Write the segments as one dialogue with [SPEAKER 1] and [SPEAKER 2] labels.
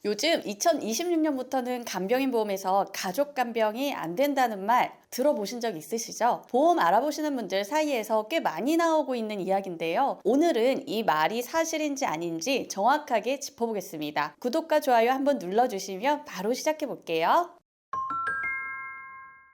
[SPEAKER 1] 요즘 2026년부터는 간병인 보험에서 가족 간병이 안 된다는 말 들어보신 적 있으시죠? 보험 알아보시는 분들 사이에서 꽤 많이 나오고 있는 이야기인데요. 오늘은 이 말이 사실인지 아닌지 정확하게 짚어보겠습니다. 구독과 좋아요 한번 눌러주시면 바로 시작해 볼게요.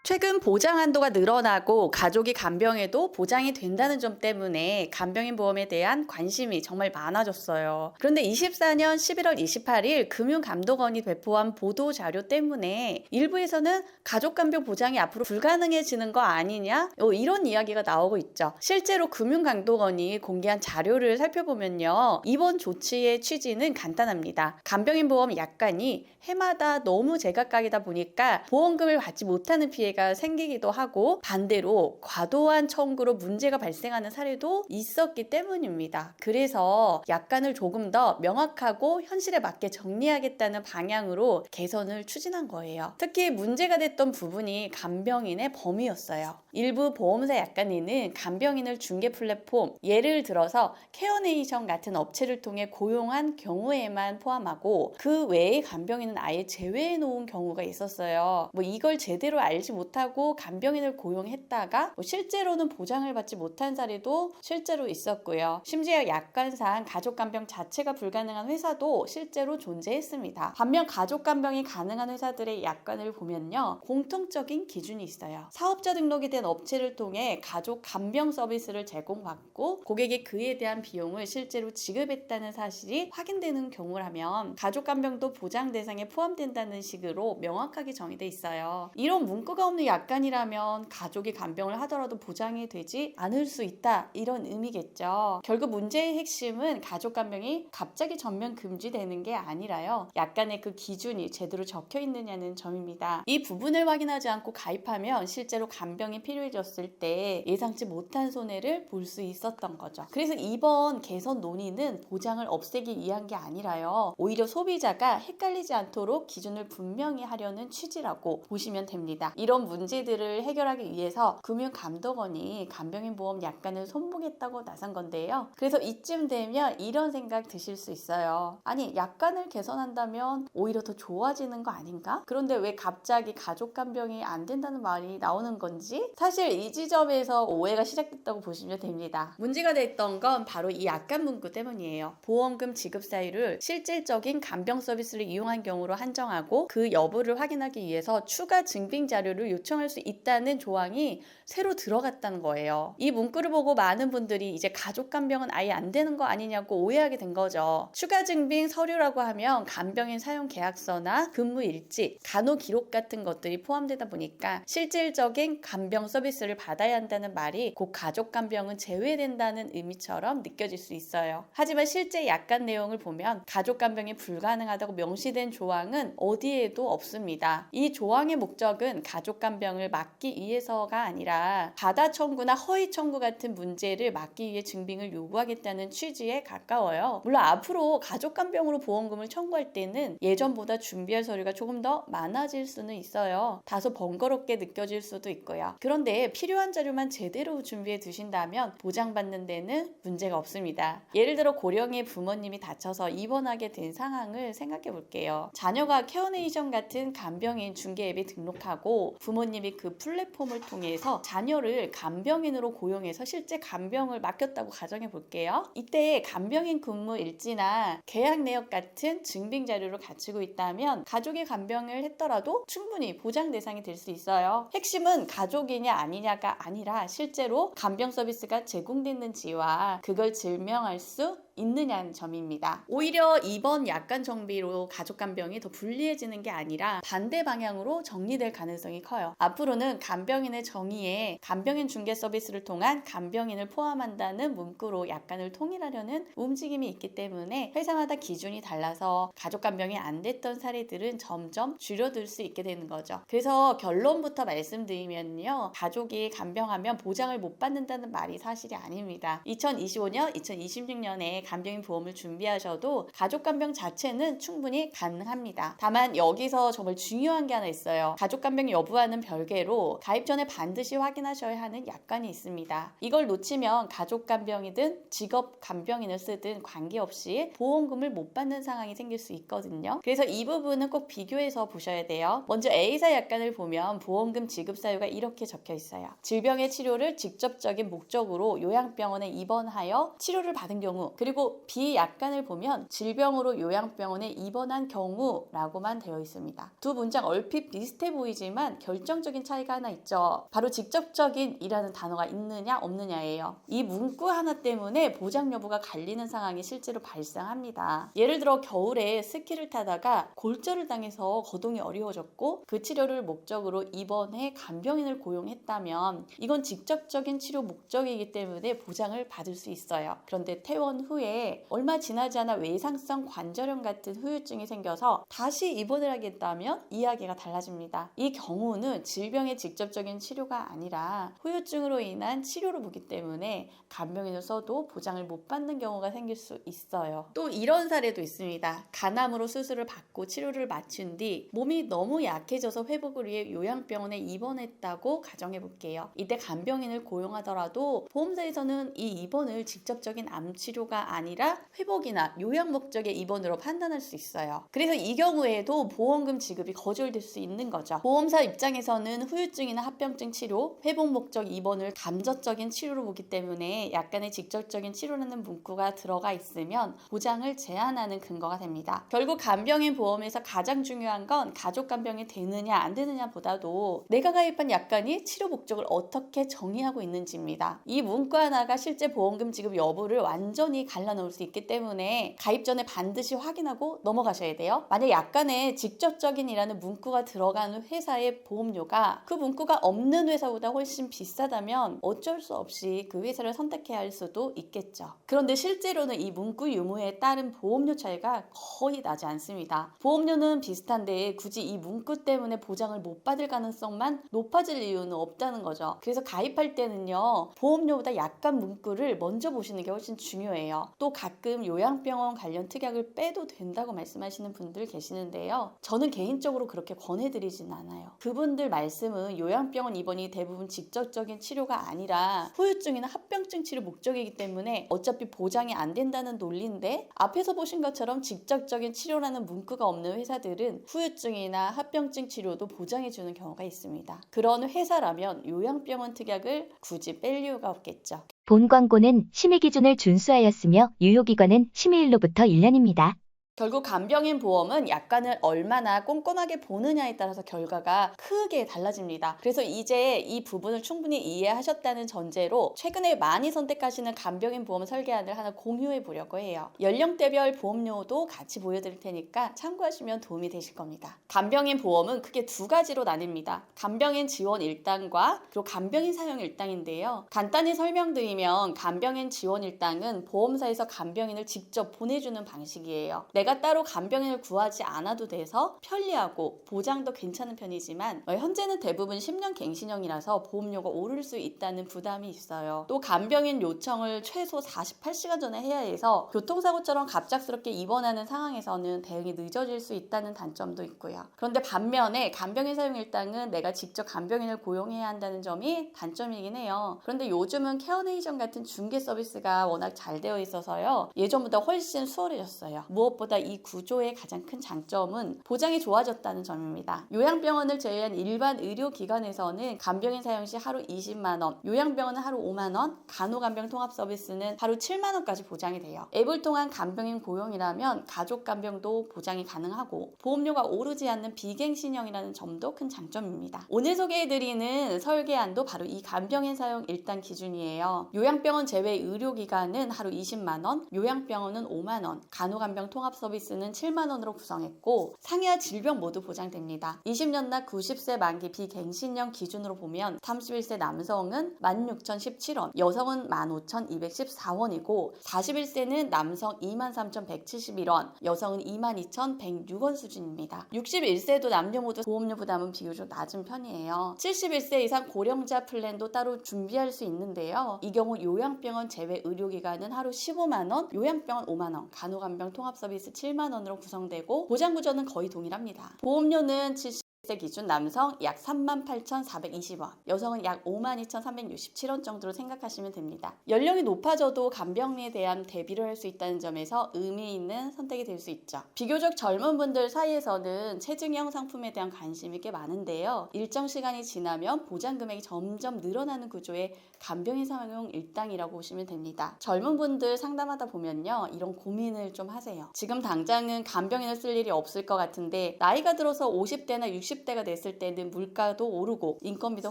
[SPEAKER 1] 최근 보장 한도가 늘어나고 가족이 간병해도 보장이 된다는 점 때문에 간병인 보험에 대한 관심이 정말 많아졌어요. 그런데 24년 11월 28일 금융감독원이 배포한 보도 자료 때문에 일부에서는 가족 간병 보장이 앞으로 불가능해지는 거 아니냐? 이런 이야기가 나오고 있죠. 실제로 금융감독원이 공개한 자료를 살펴보면요. 이번 조치의 취지는 간단합니다. 간병인 보험 약관이 해마다 너무 제각각이다 보니까 보험금을 받지 못하는 피해가 생기기도 하고 반대로 과도한 청구로 문제가 발생하는 사례도 있었기 때문입니다. 그래서 약관을 조금 더 명확하고 현실에 맞게 정리하겠다는 방향으로 개선을 추진한 거예요. 특히 문제가 됐던 부분이 간병인의 범위였어요. 일부 보험사 약관에는 간병인을 중개 플랫폼, 예를 들어서 케어네이션 같은 업체를 통해 고용한 경우에만 포함하고 그 외의 간병인은 아예 제외해 놓은 경우가 있었어요. 이걸 제대로 알지 못하고 간병인을 고용했다가 실제로는 보장을 받지 못한 사례도 실제로 있었고요. 심지어 약관상 가족 간병 자체가 불가능한 회사도 실제로 존재했습니다. 반면 가족 간병이 가능한 회사들의 약관을 보면요. 공통적인 기준이 있어요. 사업자 등록이 된 업체를 통해 가족 간병 서비스를 제공받고 고객이 그에 대한 비용을 실제로 지급했다는 사실이 확인되는 경우라면 가족 간병도 보장 대상에 포함된다는 식으로 명확하게 정의돼 있어요. 이런 문구가 없는 약관이라면 가족이 간병을 하더라도 보장이 되지 않을 수 있다, 이런 의미겠죠. 결국 문제의 핵심은 가족 간병이 갑자기 전면 금지되는 게 아니라요. 약간의 그 기준이 제대로 적혀 있느냐는 점입니다. 이 부분을 확인하지 않고 가입하면 실제로 간병이 필요해졌을 때 예상치 못한 손해를 볼 수 있었던 거죠. 그래서 이번 개선 논의는 보장을 없애기 위한 게 아니라요. 오히려 소비자가 헷갈리지 않도록 기준을 분명히 하려는 취지라고 보시면 됩니다. 이런 문제들을 해결하기 위해서 금융감독원이 간병인 보험 약관을 손보겠다고 나선 건데요. 그래서 이쯤 되면 이런 생각 드실 수 있어요. 아니, 약관을 개선한다면 오히려 더 좋아지는 거 아닌가? 그런데 왜 갑자기 가족 간병이 안 된다는 말이 나오는 건지 사실 이 지점에서 오해가 시작됐다고 보시면 됩니다. 문제가 됐던 건 바로 이 약관 문구 때문이에요. 보험금 지급 사유를 실질적인 간병 서비스를 이용한 경우로 한정하고 그 여부를 확인하기 위해서 추가 증빙 자료를 요청할 수 있다는 조항이 새로 들어갔다는 거예요. 이 문구를 보고 많은 분들이 이제 가족 간병은 아예 안 되는 거 아니냐고 오해하게 된 거죠. 추가 증빙 서류라고 하면 간병인 사용 계약서나 근무 일지, 간호 기록 같은 것들이 포함되다 보니까 실질적인 간병 서비스를 받아야 한다는 말이 곧 가족 간병은 제외된다는 의미처럼 느껴질 수 있어요. 하지만 실제 약관 내용을 보면 가족 간병이 불가능하다고 명시된 조항은 어디에도 없습니다. 이 조항의 목적은 가족 간병을 막기 위해서가 아니라 가다 청구나 허위 청구 같은 문제를 막기 위해 증빙을 요구하겠다는 취지에 가까워요. 물론 앞으로 가족 간병으로 보험금을 청구할 때는 예전보다 준비할 서류가 조금 더 많아질 수는 있어요. 다소 번거롭게 느껴질 수도 있고요. 그런데 필요한 자료만 제대로 준비해 두신다면 보장받는 데는 문제가 없습니다. 예를 들어 고령의 부모님이 다쳐서 입원하게 된 상황을 생각해 볼게요. 자녀가 케어네이션 같은 간병인 중개 앱에 등록하고 부모님이 그 플랫폼을 통해서 자녀를 간병인으로 고용해서 실제 간병을 맡겼다고 가정해 볼게요. 이때 간병인 근무 일지나 계약 내역 같은 증빙 자료를 갖추고 있다면 가족이 간병을 했더라도 충분히 보장 대상이 될 수 있어요. 핵심은 가족이냐 아니냐가 아니라 실제로 간병 서비스가 제공됐는지와 그걸 증명할 수 있느냐는 점입니다. 오히려 이번 약관 정비로 가족 간병이 더 불리해지는 게 아니라 반대 방향으로 정리될 가능성이 커요. 앞으로는 간병인의 정의에 간병인 중개 서비스를 통한 간병인을 포함한다는 문구로 약관을 통일하려는 움직임이 있기 때문에 회사마다 기준이 달라서 가족 간병이 안 됐던 사례들은 점점 줄어들 수 있게 되는 거죠. 그래서 결론부터 말씀드리면요. 가족이 간병하면 보장을 못 받는다는 말이 사실이 아닙니다. 2025년, 2026년에 간병인 보험을 준비하셔도 가족 간병 자체는 충분히 가능합니다. 다만 여기서 정말 중요한 게 하나 있어요. 가족 간병 여부와는 별개로 가입 전에 반드시 확인하셔야 하는 약관이 있습니다. 이걸 놓치면 가족 간병이든 직업 간병인을 쓰든 관계없이 보험금을 못 받는 상황이 생길 수 있거든요. 그래서 이 부분은 꼭 비교해서 보셔야 돼요. 먼저 A사 약관을 보면 보험금 지급 사유가 이렇게 적혀 있어요. 질병의 치료를 직접적인 목적으로 요양병원에 입원하여 치료를 받은 경우, 그리고 B 약관을 보면 질병으로 요양병원에 입원한 경우라고만 되어 있습니다. 두 문장 얼핏 비슷해 보이지만 결정적인 차이가 하나 있죠. 바로 직접적인 이라는 단어가 있느냐 없느냐예요. 이 문구 하나 때문에 보장 여부가 갈리는 상황이 실제로 발생합니다. 예를 들어 겨울에 스키를 타다가 골절을 당해서 거동이 어려워졌고 그 치료를 목적으로 입원해 간병인을 고용했다면 이건 직접적인 치료 목적이기 때문에 보장을 받을 수 있어요. 그런데 퇴원 후에 얼마 지나지 않아 외상성 관절염 같은 후유증이 생겨서 다시 입원을 하겠다면 이야기가 달라집니다. 이 경우는 질병의 직접적인 치료가 아니라 후유증으로 인한 치료로 보기 때문에 간병인을 써도 보장을 못 받는 경우가 생길 수 있어요. 또 이런 사례도 있습니다. 간암으로 수술을 받고 치료를 마친 뒤 몸이 너무 약해져서 회복을 위해 요양병원에 입원했다고 가정해 볼게요. 이때 간병인을 고용하더라도 보험사에서는 이 입원을 직접적인 암 치료가 아니라 회복이나 요양 목적의 입원으로 판단할 수 있어요. 그래서 이 경우에도 보험금 지급이 거절될 수 있는 거죠. 보험사 입장에서는 후유증이나 합병증 치료, 회복 목적 입원을 감저적인 치료로 보기 때문에 약간의 직접적인 치료라는 문구가 들어가 있으면 보장을 제한하는 근거가 됩니다. 결국 간병인 보험에서 가장 중요한 건 가족 간병이 되느냐 안 되느냐 보다도 내가 가입한 약관이 치료 목적을 어떻게 정의하고 있는지입니다. 이 문구 하나가 실제 보험금 지급 여부를 완전히 갈라놓을 수 있기 때문에 가입 전에 반드시 확인하고 넘어가셔야 돼요. 만약 약관에 직접적인이라는 문구가 들어가는 회사의 보험료가 그 문구가 없는 회사보다 훨씬 비싸다면 어쩔 수 없이 그 회사를 선택해야 할 수도 있겠죠. 그런데 실제로는 이 문구 유무에 따른 보험료 차이가 거의 나지 않습니다. 보험료는 비슷한데 굳이 이 문구 때문에 보장을 못 받을 가능성만 높아질 이유는 없다는 거죠. 그래서 가입할 때는요, 보험료보다 약관 문구를 먼저 보시는 게 훨씬 중요해요. 또 가끔 요양병원 관련 특약을 빼도 된다고 말씀하시는 분들 계시는데요. 저는 개인적으로 그렇게 권해드리진 않아요. 그분들 말씀은 요양병원 입원이 대부분 직접적인 치료가 아니라 후유증이나 합병증 치료 목적이기 때문에 어차피 보장이 안 된다는 논리인데, 앞에서 보신 것처럼 직접적인 치료라는 문구가 없는 회사들은 후유증이나 합병증 치료도 보장해주는 경우가 있습니다. 그런 회사라면 요양병원 특약을 굳이 뺄 이유가 없겠죠.
[SPEAKER 2] 본 광고는 심의 기준을 준수하였으며 유효기간은 심의일로부터 1년입니다.
[SPEAKER 1] 결국 간병인 보험은 약관을 얼마나 꼼꼼하게 보느냐에 따라서 결과가 크게 달라집니다. 그래서 이제 이 부분을 충분히 이해하셨다는 전제로 최근에 많이 선택하시는 간병인 보험 설계안을 하나 공유해 보려고 해요. 연령대별 보험료도 같이 보여드릴 테니까 참고하시면 도움이 되실 겁니다. 간병인 보험은 크게 두 가지로 나뉩니다. 간병인 지원 1단과 그리고 간병인 사용 1단인데요. 간단히 설명드리면 간병인 지원 1단은 보험사에서 간병인을 직접 보내주는 방식이에요. 내가 따로 간병인을 구하지 않아도 돼서 편리하고 보장도 괜찮은 편이지만 현재는 대부분 10년 갱신형이라서 보험료가 오를 수 있다는 부담이 있어요. 또 간병인 요청을 최소 48시간 전에 해야 해서 교통사고처럼 갑작스럽게 입원하는 상황에서는 대응이 늦어질 수 있다는 단점도 있고요. 그런데 반면에 간병인 사용 일당은 내가 직접 간병인을 고용해야 한다는 점이 단점이긴 해요. 그런데 요즘은 케어네이션 같은 중개 서비스가 워낙 잘 되어 있어서요. 예전보다 훨씬 수월해졌어요. 무엇보다 이 구조의 가장 큰 장점은 보장이 좋아졌다는 점입니다. 요양병원을 제외한 일반 의료기관에서는 간병인 사용 시 하루 20만 원, 요양병원은 하루 5만 원, 간호간병 통합 서비스는 하루 7만 원까지 보장이 돼요. 앱을 통한 간병인 고용이라면 가족 간병도 보장이 가능하고 보험료가 오르지 않는 비갱신형이라는 점도 큰 장점입니다. 오늘 소개해드리는 설계안도 바로 이 간병인 사용 1단 기준이에요. 요양병원 제외 의료기관은 하루 20만 원, 요양병원은 5만 원, 간호간병 통합 서비스는 7만 원으로 구성했고 상해와 질병 모두 보장됩니다. 20년 납 90세 만기 비갱신형 기준으로 보면 31세 남성은 16,017원, 여성은 15,214원이고 41세는 남성 23,171원, 여성은 22,106원 수준입니다. 61세도 남녀 모두 보험료 부담은 비교적 낮은 편이에요. 71세 이상 고령자 플랜도 따로 준비할 수 있는데요. 이 경우 요양병원 제외 의료기관은 하루 15만 원, 요양병원 5만 원, 간호간병 통합 서비스 7만 원으로 구성되고 보장 구조는 거의 동일합니다. 보험료는 70세 기준 남성 약 38,420원, 여성은 약 52,367원 정도로 생각하시면 됩니다. 연령이 높아져도 간병리에 대한 대비를 할 수 있다는 점에서 의미 있는 선택이 될 수 있죠. 비교적 젊은 분들 사이에서는 체증형 상품에 대한 관심이 꽤 많은데요. 일정 시간이 지나면 보장 금액이 점점 늘어나는 구조의 간병인 사용 일당이라고 보시면 됩니다. 젊은 분들 상담하다 보면요, 이런 고민을 좀 하세요. 지금 당장은 간병인을 쓸 일이 없을 것 같은데 나이가 들어서 50대나 60대가 됐을 때는 물가도 오르고 인건비도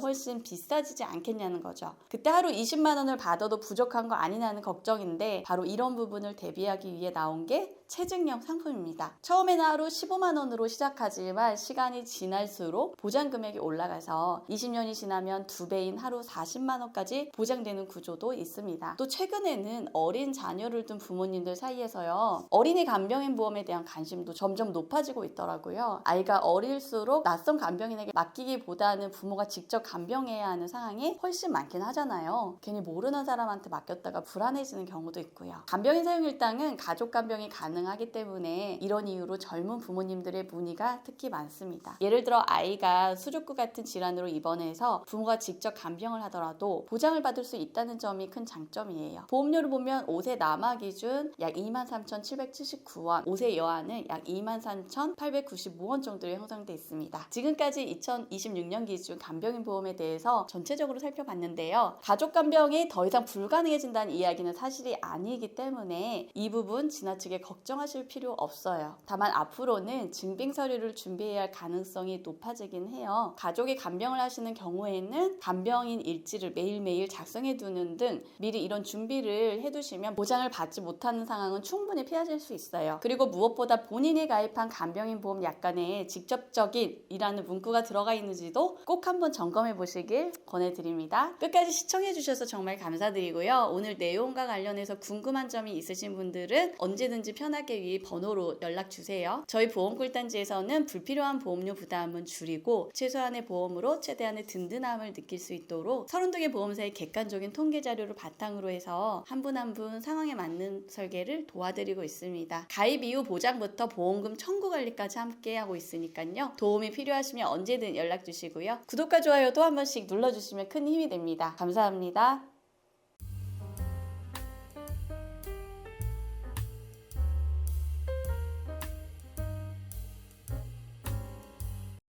[SPEAKER 1] 훨씬 비싸지지 않겠냐는 거죠. 그때 하루 20만 원을 받아도 부족한 거 아니냐는 걱정인데 바로 이런 부분을 대비하기 위해 나온 게 체증형 상품입니다. 처음에는 하루 15만 원으로 시작하지만 시간이 지날수록 보장 금액이 올라가서 20년이 지나면 2배인 하루 40만 원까지 보장되는 구조도 있습니다. 또 최근에는 어린 자녀를 둔 부모님들 사이에서요, 어린이 간병인 보험에 대한 관심도 점점 높아지고 있더라고요. 아이가 어릴수록 낯선 간병인에게 맡기기보다는 부모가 직접 간병해야 하는 상황이 훨씬 많긴 하잖아요. 괜히 모르는 사람한테 맡겼다가 불안해지는 경우도 있고요. 간병인 사용 일당은 가족 간병이 가능하기 때문에 이런 이유로 젊은 부모님들의 문의가 특히 많습니다. 예를 들어 아이가 수족구 같은 질환으로 입원해서 부모가 직접 간병을 하더라도 보장을 받을 수 있다는 점이 큰 장점이에요. 보험료를 보면 5세 남아 기준 약 23,779원, 5세 여아는 약 23,895원 정도로 형성돼 있습니다. 지금까지 2026년 기준 간병인 보험에 대해서 전체적으로 살펴봤는데요. 가족 간병이 더 이상 불가능해진다는 이야기는 사실이 아니기 때문에 이 부분 지나치게 걱정하실 필요 없어요. 다만 앞으로는 증빙 서류를 준비해야 할 가능성이 높아지긴 해요. 가족이 간병을 하시는 경우에는 간병인 일지를 매일매일 작성해 두는 등 미리 이런 준비를 해두시면 보장을 받지 못하는 상황은 충분히 피하실 수 있어요. 그리고 무엇보다 본인이 가입한 간병인 보험 약관에 직접적인 이라는 문구가 들어가 있는지도 꼭 한번 점검해 보시길 권해드립니다. 끝까지 시청해 주셔서 정말 감사드리고요. 오늘 내용과 관련해서 궁금한 점이 있으신 분들은 언제든지 편하게 위 번호로 연락 주세요. 저희 보험꿀단지에서는 불필요한 보험료 부담은 줄이고 최소한의 보험으로 최대한의 든든함을 느낄 수 있도록 32개 보험사의 객관적인 통계 자료를 바탕으로 해서 한 분 한 분 상황에 맞는 설계를 도와드리고 있습니다. 가입 이후 보장부터 보험금 청구 관리까지 함께 하고 있으니까요. 도움이 필요하시면 언제든 연락 주시고요. 구독과 좋아요도 한 번씩 눌러주시면 큰 힘이 됩니다. 감사합니다.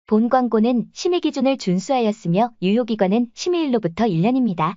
[SPEAKER 2] 본 광고는 심의 기준을 준수하였으며 유효기간은 심의일로부터 1년입니다.